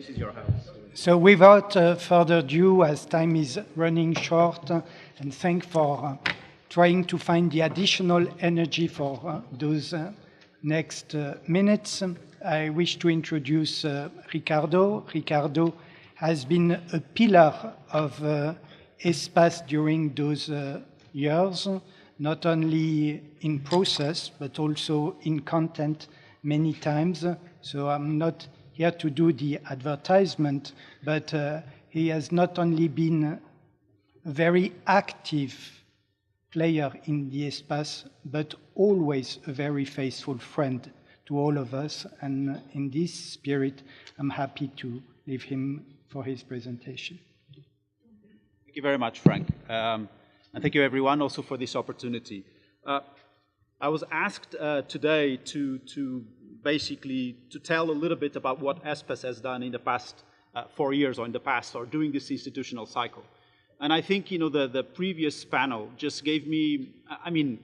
this is your house. So without further ado, as time is running short, and thank for trying to find the additional energy for those next minutes, I wish to introduce Ricardo. Ricardo has been a pillar of ESPAS during those years, not only in process, but also in content many times. So I'm not here to do the advertisement, but he has not only been a very active player in the ESPAS, but always a very faithful friend to all of us. And in this spirit, I'm happy to leave him for his presentation. Thank you very much, Frank. And thank you, everyone, also for this opportunity. I was asked today to basically tell a little bit about what ESPAS has done in the past 4 years, or in the past, or during this institutional cycle. And I think, you know, the previous panel just gave me, I mean,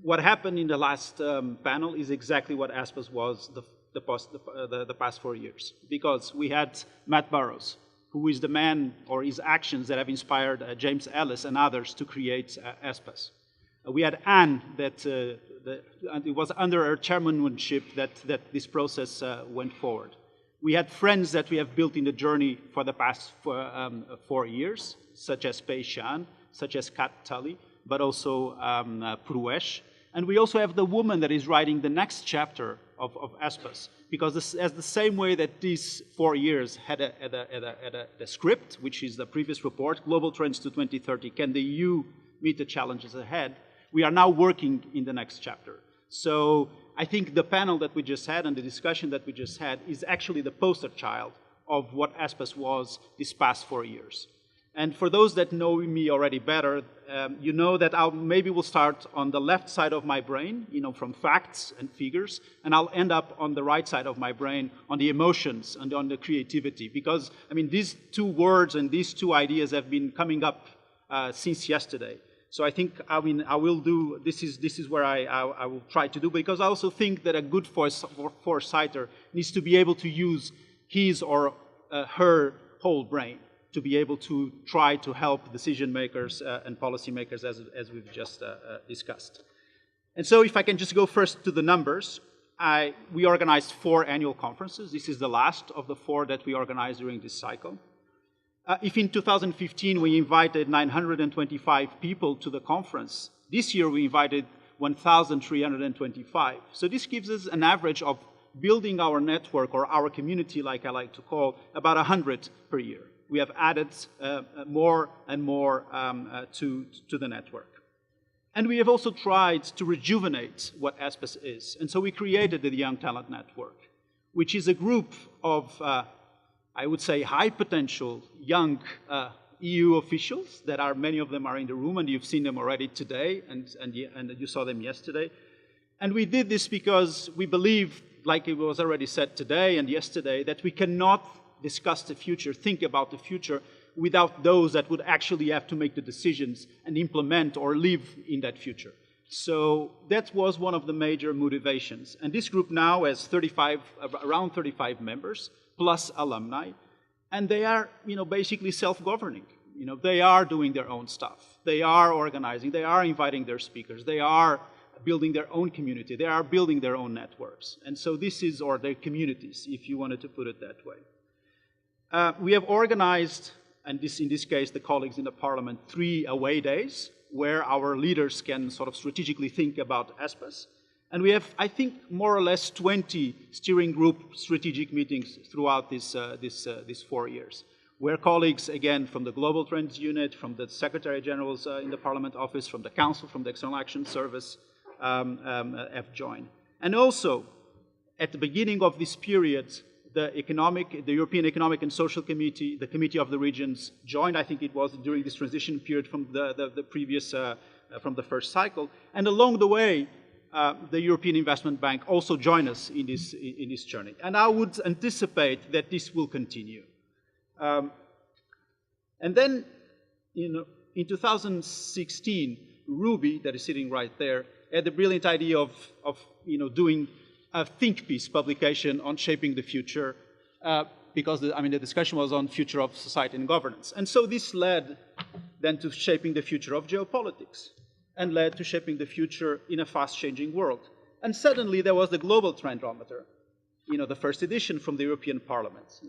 what happened in the last panel is exactly what ESPAS was the past 4 years. Because we had Matt Burrows, who is the man, or his actions that have inspired James Ellis and others to create ESPAS. We had Anne, that it was under her chairmanship that this process went forward. We had friends that we have built in the journey for the past 4 years, such as Pei Shan, such as Kat Tully, but also Pruesh. And we also have the woman that is writing the next chapter of ESPAS, because as the same way that these 4 years had a script, which is the previous report, Global Trends to 2030, Can the EU Meet the Challenges Ahead? We are now working in the next chapter. So I think the panel that we just had and the discussion that we just had is actually the poster child of what ESPAS was these past 4 years. And for those that know me already better, you know that maybe we'll start on the left side of my brain, you know, from facts and figures, and I'll end up on the right side of my brain on the emotions and on the creativity. Because, I mean, these two words and these two ideas have been coming up since yesterday. So I think, I mean, I will do, this is where I will try to do, because I also think that a good foresighter needs to be able to use his or her whole brain to be able to try to help decision makers and policy makers, as we've just discussed. And so if I can just go first to the numbers, we organized 4 annual conferences. This is the last of the 4 that we organized during this cycle. If in 2015 we invited 925 people to the conference, this year we invited 1,325. So this gives us an average of building our network, or our community, like I like to call, about 100 per year. We have added more and more to the network. And we have also tried to rejuvenate what ESPAS is. And so we created the Young Talent Network, which is a group of I would say, high potential young EU officials that are, many of them are in the room, and you've seen them already today, and you saw them yesterday. And we did this because we believe, like it was already said today and yesterday, that we cannot discuss the future, think about the future, without those that would actually have to make the decisions and implement or live in that future. So that was one of the major motivations. And this group now has around 35 members, plus alumni, and they are, you know, basically self-governing. You know, they are doing their own stuff. They are organizing. They are inviting their speakers. They are building their own community. They are building their own networks. And so this is, or their communities, if you wanted to put it that way. We have organized, and in this case, the colleagues in the Parliament, 3 away days where our leaders can sort of strategically think about ESPAS. And we have, I think, more or less 20 steering group strategic meetings throughout these 4 years, where colleagues, again, from the Global Trends Unit, from the Secretary Generals in the Parliament Office, from the Council, from the External Action Service, have joined. And also, at the beginning of this period, the European Economic and Social Committee, the Committee of the Regions, joined. I think it was during this transition period from the previous, from the first cycle. And along the way, the European Investment Bank also joined us in this journey. And I would anticipate that this will continue. And then, you know, in 2016, Ruby, that is sitting right there, had the brilliant idea of you know, doing a think piece publication on shaping the future, because the discussion was on future of society and governance. And so this led then to shaping the future of geopolitics and led to shaping the future in a fast-changing world. And suddenly there was the Global Trendrometer, the first edition from the European Parliament,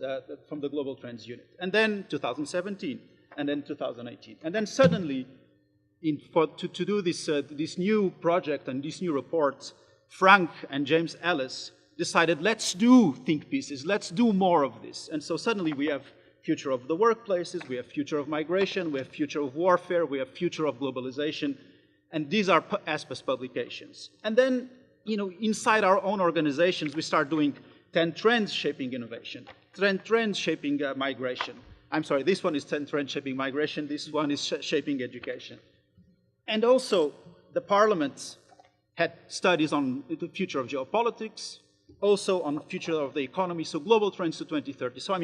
from the Global Trends Unit. And then 2017, and then 2018. And then suddenly, to do this new project and this new report, Franck and James Ellis decided, let's do think pieces, let's do more of this. And so suddenly we have future of the workplaces, we have future of migration, we have future of warfare, we have future of globalization, and these are ESPAS publications. And then, inside our own organizations, we start doing 10 trends shaping innovation, 10 trends shaping migration. I'm sorry, this one is 10 trends shaping migration, this one is shaping education. And also, the Parliament had studies on the future of geopolitics, also on the future of the economy, so global trends to 2030. So,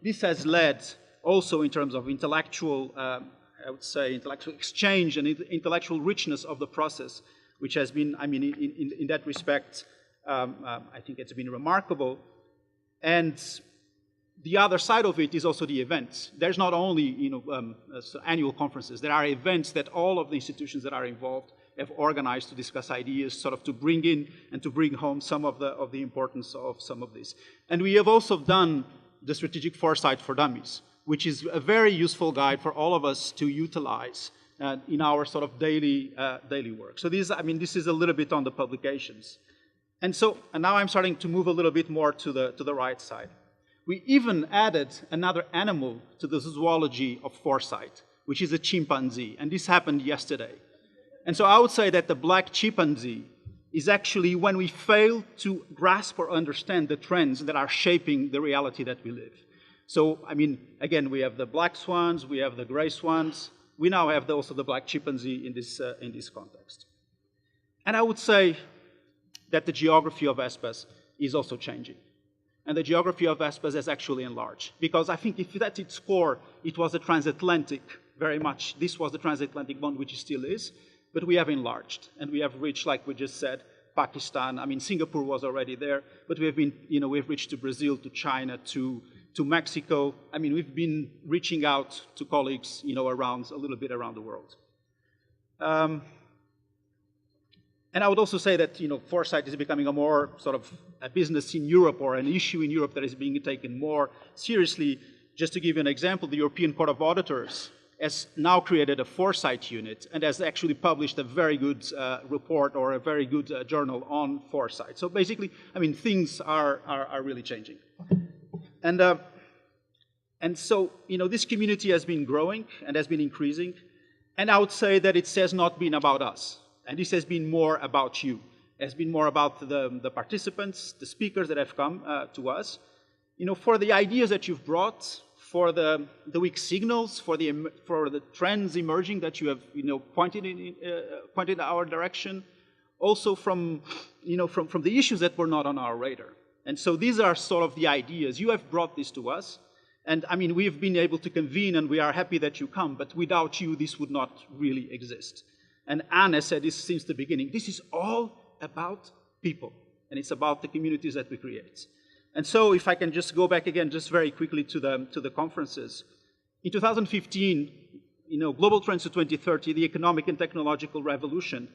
this has led also in terms of intellectual, I would say, intellectual exchange and intellectual richness of the process, which has been, in that respect, I think it's been remarkable. And the other side of it is also the events. There's not only, annual conferences. There are events that all of the institutions that are involved have organized to discuss ideas, sort of to bring in and to bring home some of the importance of some of this. And we have also done the Strategic Foresight for Dummies, which is a very useful guide for all of us to utilize in our sort of daily work. So this is a little bit on the publications. And now I'm starting to move a little bit more to the right side. We even added another animal to the zoology of foresight, which is a chimpanzee, and this happened yesterday. And so I would say that the black chimpanzee is actually when we fail to grasp or understand the trends that are shaping the reality that we live. So, again, we have the black swans, we have the gray swans, we now have also the black chimpanzee in this context. And I would say that the geography of ESPAS is also changing. And the geography of ESPAS has actually enlarged. Because I think if at its core, it was a transatlantic, very much, this was the transatlantic bond, which it still is, but we have enlarged. And we have reached, like we just said, Pakistan. Singapore was already there, but we have been, we've reached to Brazil, to China, to Mexico. We've been reaching out to colleagues, around, a little bit around the world. And I would also say that, foresight is becoming a more sort of a business in Europe or an issue in Europe that is being taken more seriously. Just to give you an example, the European Court of Auditors has now created a foresight unit and has actually published a very good report or a very good journal on foresight. So basically, things are really changing. And so, this community has been growing and has been increasing. And I would say that it has not been about us. And this has been more about you. It has been more about the participants, the speakers that have come to us. For the ideas that you've brought, for the weak signals, for the trends emerging that you have, pointed in our direction. Also from the issues that were not on our radar. And so these are sort of the ideas. You have brought this to us. And we've been able to convene and we are happy that you come, but without you, this would not really exist. And Anne said this since the beginning. This is all about people, and it's about the communities that we create. And so if I can just go back again, just very quickly to the conferences. In 2015, Global Trends to 2030, the economic and technological revolution,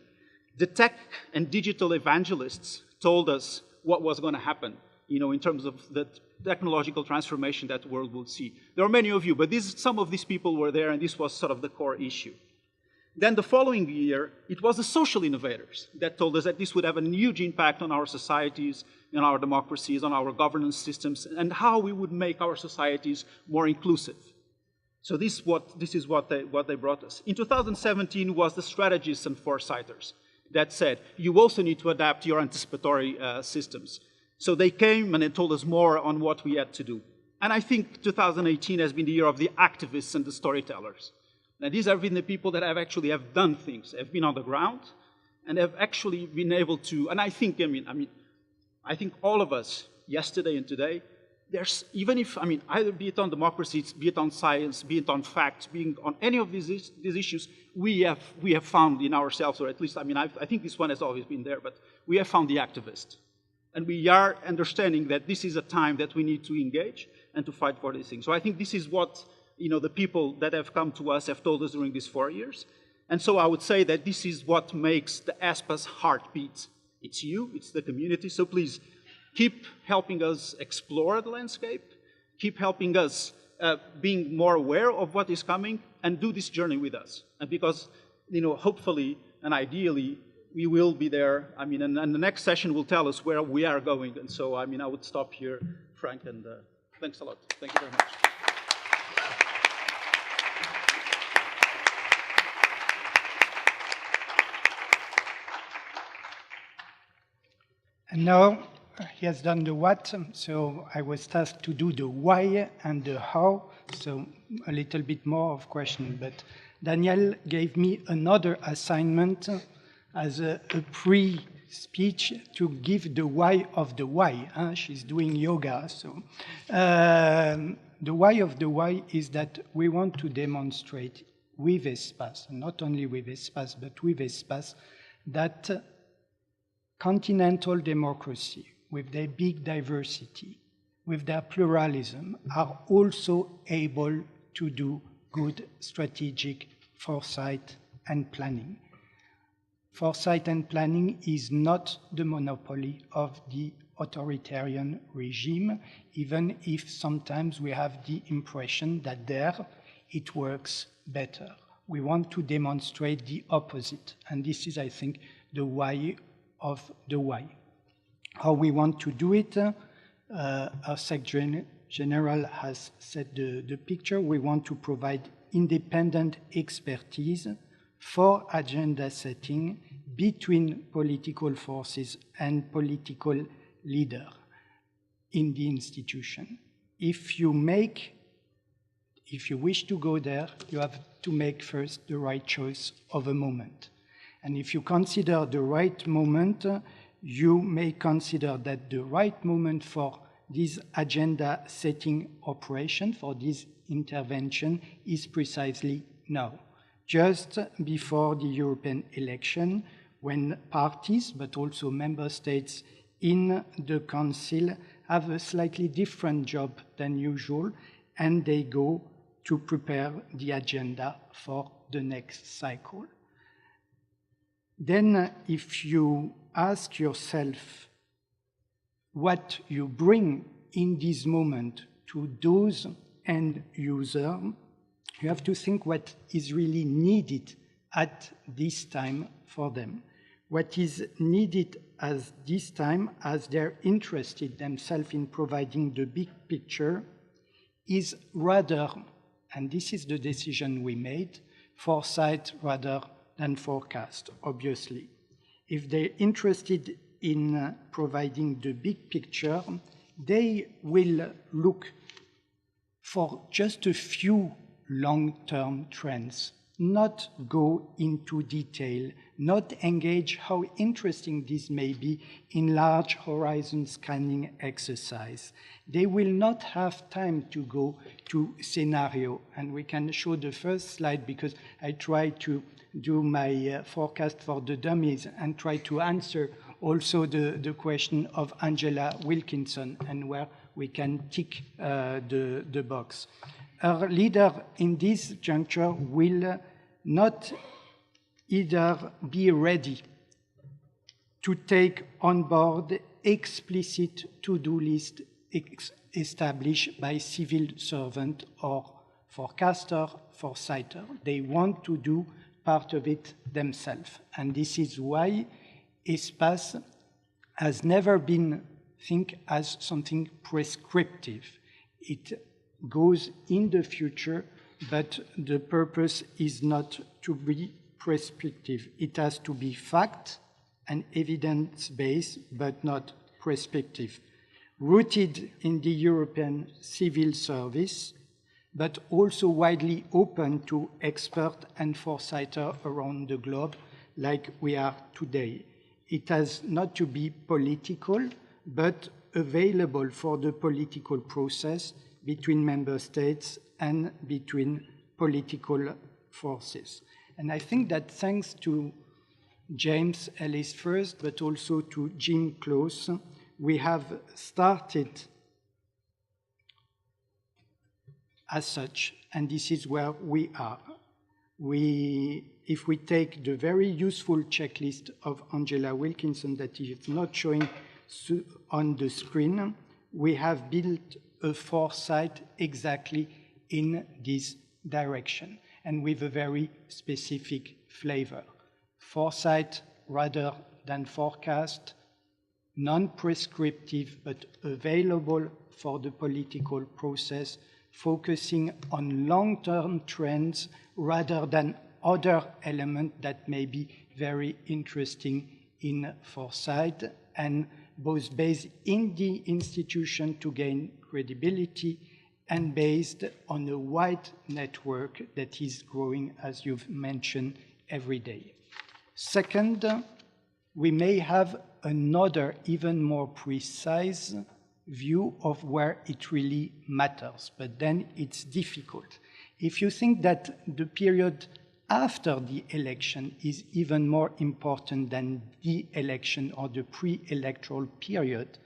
the tech and digital evangelists told us what was going to happen, in terms of the technological transformation that the world will see. There are many of you, but some of these people were there, and this was sort of the core issue. Then the following year, it was the social innovators that told us that this would have a huge impact on our societies, on our democracies, on our governance systems, and how we would make our societies more inclusive. So this is what they brought us. In 2017 was the strategists and foresighters that said, you also need to adapt your anticipatory systems. So they came and they told us more on what we had to do. And I think 2018 has been the year of the activists and the storytellers. Now, these have been the people that have done things, have been on the ground, and have actually been able to. And I think, I think all of us, yesterday and today, there's even if either be it on democracy, be it on science, be it on facts, being on any of these issues, we have found in ourselves, or at least I think this one has always been there, but we have found the activist, and we are understanding that this is a time that we need to engage, and to fight for these things. So I think this is what the people that have come to us have told us during these 4 years. And so I would say that this is what makes the ESPAS heartbeat. It's you, it's the community, so please keep helping us explore the landscape, keep helping us being more aware of what is coming, and do this journey with us. And because, hopefully and ideally, we will be there. I mean, and the next session will tell us where we are going. And so, I would stop here, Frank, and thanks a lot. Thank you very much. And now he has done the what, so I was tasked to do the why and the how, so a little bit more of question. But Danielle gave me another assignment as a pre-speech to give the why of the why. She's doing yoga, so. The why of the why is that we want to demonstrate with ESPAS, not only with ESPAS, but with ESPAS, that continental democracy, with their big diversity, with their pluralism, are also able to do good strategic foresight and planning. Foresight and planning is not the monopoly of the authoritarian regime, even if sometimes we have the impression that there it works better. We want to demonstrate the opposite, and this is, I think, the why of the why. How we want to do it, our Secretary General has set the picture. We want to provide independent expertise for agenda setting between political forces and political leaders in the institution. If you wish to go there, you have to make first the right choice of a moment. And if you consider the right moment, you may consider that the right moment for this agenda setting operation, for this intervention, is precisely now, just before the European election, when parties, but also member states in the Council have a slightly different job than usual, and they go to prepare the agenda for the next cycle. Then if you ask yourself what you bring in this moment to those end users, you have to think what is really needed at this time for them. What is needed at this time, as they're interested themselves in providing the big picture, is rather, and this is the decision we made, foresight rather than forecast, obviously. If they're interested in providing the big picture, they will look for just a few long-term trends, not go into detail, not engage how interesting this may be in large horizon scanning exercise. They will not have time to go to scenario, and we can show the first slide because I try to do my forecast for the dummies and try to answer also the question of Angela Wilkinson and where we can tick the box. Our leader in this juncture will not either be ready to take on board explicit to-do list established by civil servant or forecaster, foresighter. They want to do part of it themselves. And this is why ESPAS has never been think as something prescriptive. It goes in the future, but the purpose is not to be prescriptive. It has to be fact and evidence-based, but not prescriptive. Rooted in the European civil service, but also widely open to expert and foresighters around the globe, like we are today. It has not to be political, but available for the political process between member states and between political forces. And I think that thanks to James Ellis first, but also to Jim Close, we have started as such, and this is where we are. If we take the very useful checklist of Angela Wilkinson that is not showing on the screen, we have built a foresight exactly in this direction and with a very specific flavor. Foresight rather than forecast, non-prescriptive but available for the political process, focusing on long-term trends rather than other elements that may be very interesting in foresight, and both based in the institution to gain credibility and based on a wide network that is growing, as you've mentioned, every day. Second, we may have another even more precise view of where it really matters, but then it's difficult. If you think that the period after the election is even more important than the election or the pre-electoral period,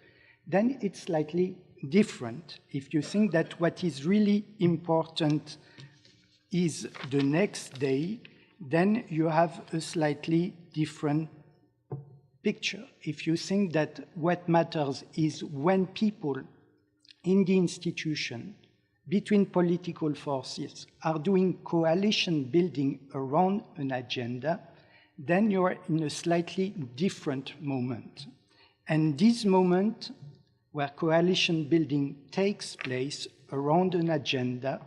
then it's slightly different. If you think that what is really important is the next day, then you have a slightly different picture. If you think that what matters is when people in the institution, between political forces, are doing coalition building around an agenda, then you are in a slightly different moment. And this moment where coalition building takes place around an agenda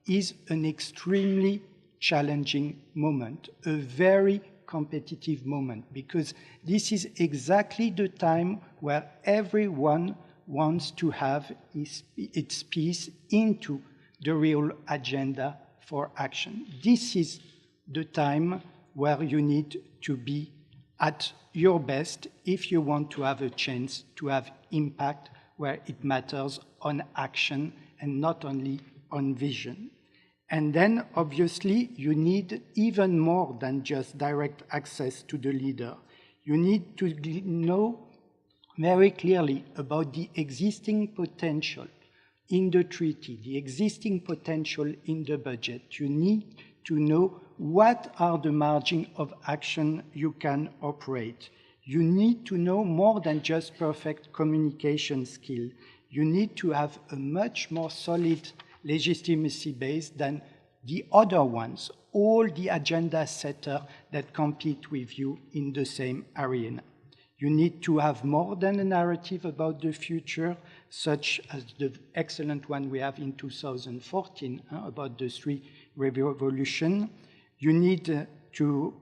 is an extremely challenging moment, a very competitive moment, because this is exactly the time where everyone wants to have its piece into the real agenda for action. This is the time where you need to be at your best if you want to have a chance to have impact where it matters on action and not only on vision. And then, obviously, you need even more than just direct access to the leader. You need to know very clearly about the existing potential in the treaty, the existing potential in the budget. You need to know what are the margins of action you can operate. You need to know more than just perfect communication skill. You need to have a much more solid legitimacy base than the other ones, all the agenda setters that compete with you in the same arena. You need to have more than a narrative about the future, such as the excellent one we have in 2014 about the three revolutions. You need to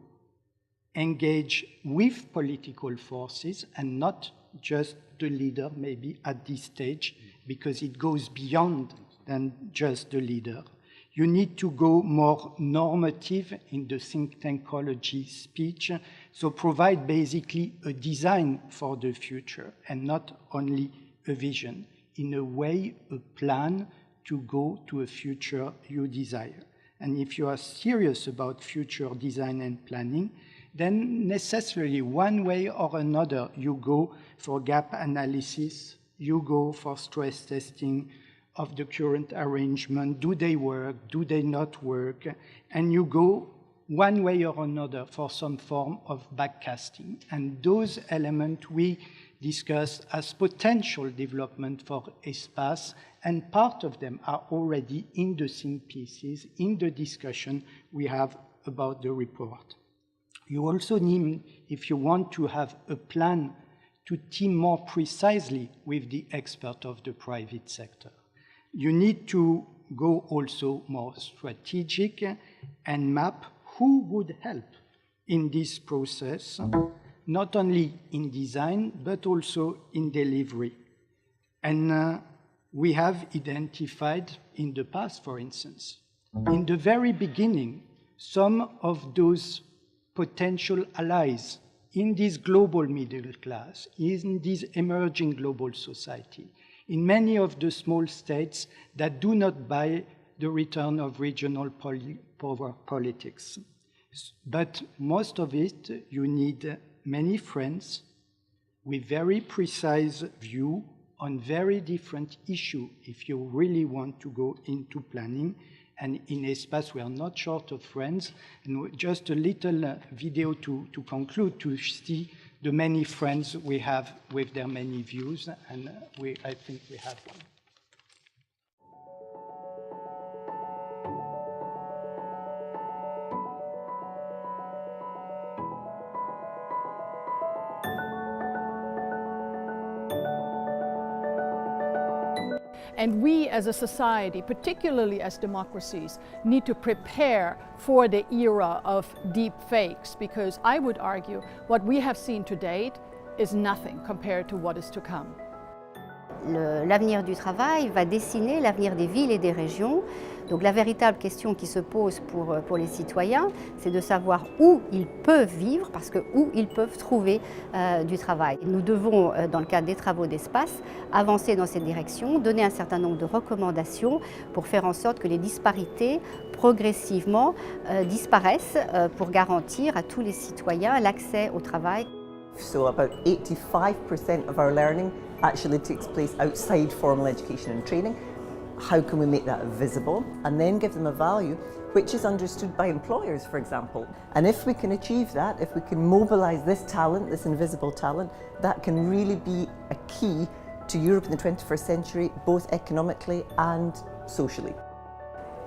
engage with political forces and not just the leader, maybe at this stage, because it goes beyond than just the leader. You need to go more normative in the think tankology speech, so provide basically a design for the future and not only a vision, in a way, a plan to go to a future you desire. And if you are serious about future design and planning, then necessarily one way or another, you go for gap analysis, you go for stress testing of the current arrangement. Do they work? Do they not work? And you go one way or another for some form of backcasting. And those elements we discuss as potential development for ESPAS, and part of them are already in the think pieces, in the discussion we have about the report. You also need, if you want to have a plan, to team more precisely with the expert of the private sector. You need to go also more strategic and map who would help in this process, not only in design, but also in delivery. And we have identified in the past, for instance, in the very beginning, some of those potential allies in this global middle class, in this emerging global society, in many of the small states that do not buy the return of regional power politics. But most of it, you need many friends with very precise view on very different issues if you really want to go into planning. And in ESPAS, we are not short of friends. And just a little video to conclude, to see the many friends we have with their many views. And I think we have one. And we as a society, particularly as democracies, need to prepare for the era of deep fakes, because I would argue what we have seen to date is nothing compared to what is to come. L'avenir du travail va dessiner l'avenir des villes et des régions. Donc la véritable question qui se pose pour les citoyens, c'est de savoir où ils peuvent vivre, parce que où ils peuvent trouver du travail. Nous devons, dans le cadre des travaux d'ESPAS, avancer dans cette direction, donner un certain nombre de recommandations pour faire en sorte que les disparités progressivement disparaissent pour garantir à tous les citoyens l'accès au travail. So about 85% of our learning actually takes place outside formal education and training. How can we make that visible and then give them a value which is understood by employers, for example? And if we can achieve that, if we can mobilise this talent, this invisible talent, that can really be a key to Europe in the 21st century, both economically and socially.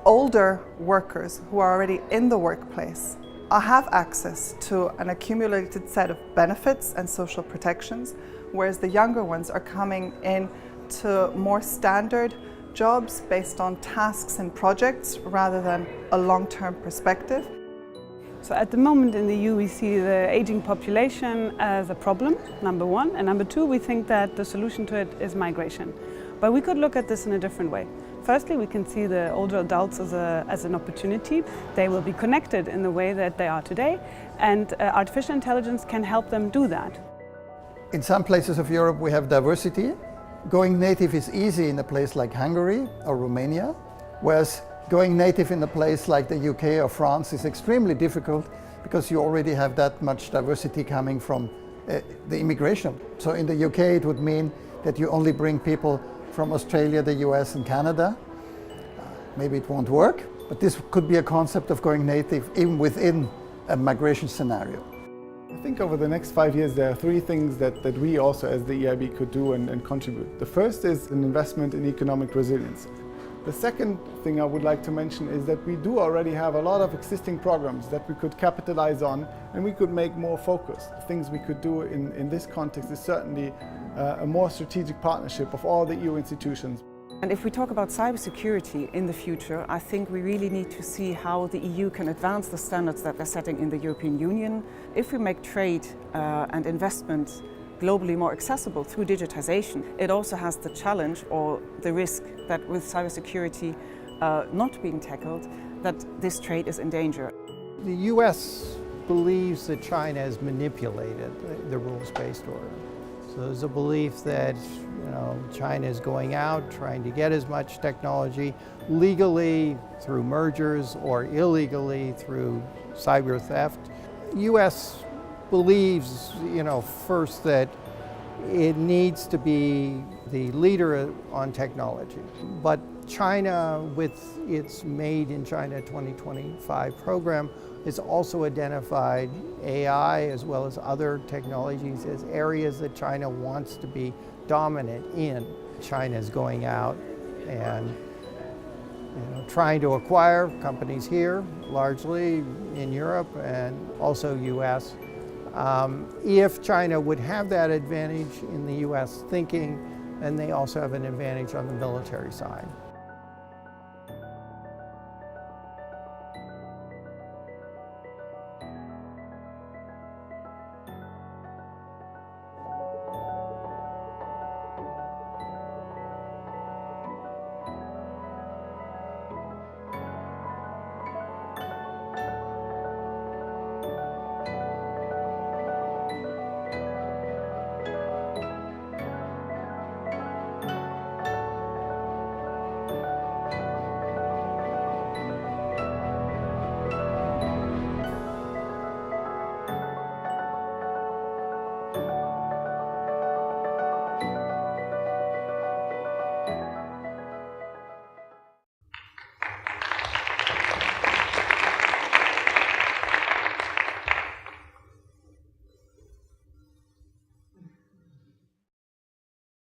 Older workers who are already in the workplace have access to an accumulated set of benefits and social protections, whereas the younger ones are coming in to more standard jobs based on tasks and projects rather than a long-term perspective. So at the moment in the EU we see the aging population as a problem, number one, and number two, we think that the solution to it is migration. But we could look at this in a different way. Firstly, we can see the older adults as an opportunity. They will be connected in the way that they are today, and artificial intelligence can help them do that. In some places of Europe we have diversity. Going native is easy in a place like Hungary or Romania, whereas going native in a place like the UK or France is extremely difficult because you already have that much diversity coming from the immigration. So in the UK it would mean that you only bring people from Australia, the US and Canada. Maybe it won't work, but this could be a concept of going native even within a migration scenario. I think over the next 5 years there are three things that we also as the EIB could do and contribute. The first is an investment in economic resilience. The second thing I would like to mention is that we do already have a lot of existing programs that we could capitalize on and we could make more focused. The things we could do in this context is certainly a more strategic partnership of all the EU institutions. And if we talk about cybersecurity in the future, I think we really need to see how the EU can advance the standards that they're setting in the European Union. If we make trade and investment globally more accessible through digitization, it also has the challenge or the risk that with cybersecurity not being tackled, that this trade is in danger. The US believes that China has manipulated the rules-based order. So there's a belief that China is going out, trying to get as much technology legally through mergers or illegally through cyber theft. US believes, first that it needs to be the leader on technology. But China, with its Made in China 2025 program, has also identified AI as well as other technologies as areas that China wants to be dominant in. China is going out and trying to acquire companies here, largely in Europe and also US. If China would have that advantage in the US thinking, then they also have an advantage on the military side.